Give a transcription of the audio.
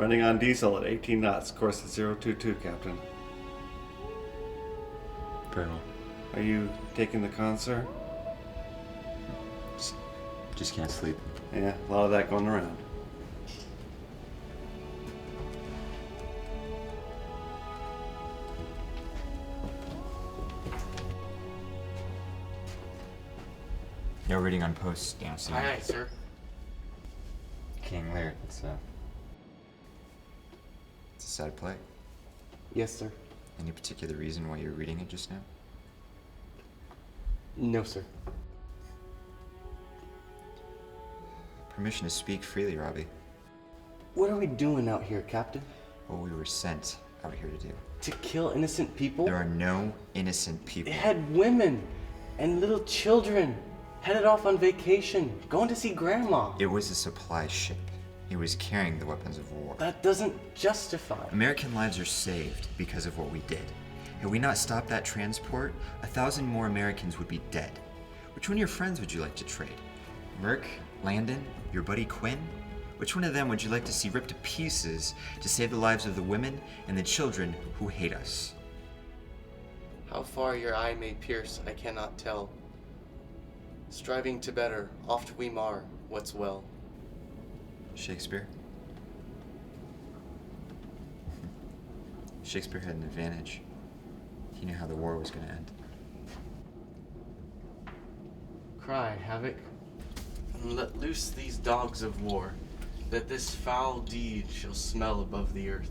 Running on diesel at 18 knots. Course at 022, Captain. Very well. Are you taking the con, sir? Just can't sleep. Yeah, a lot of that going around. No reading on posts, downstairs. Aye, aye, sir. King Laird, it's a sad play. Yes, sir. Any particular reason why you're reading it just now? No, sir. Permission to speak freely, Robbie. What are we doing out here, Captain? What we were sent out here to do. To kill innocent people? There are no innocent people. They had women and little children headed off on vacation, going to see Grandma. It was a supply ship. It was carrying the weapons of war. That doesn't justify. American lives are saved because of what we did. Had we not stopped that transport, 1,000 more Americans would be dead. Which one of your friends would you like to trade? Merc, Landon, your buddy Quinn? Which one of them would you like to see ripped to pieces to save the lives of the women and the children who hate us? How far your eye may pierce, I cannot tell. Striving to better, oft we mar what's well. Shakespeare? Shakespeare had an advantage. He knew how the war was going to end. Cry, havoc, and let loose these dogs of war, that this foul deed shall smell above the earth.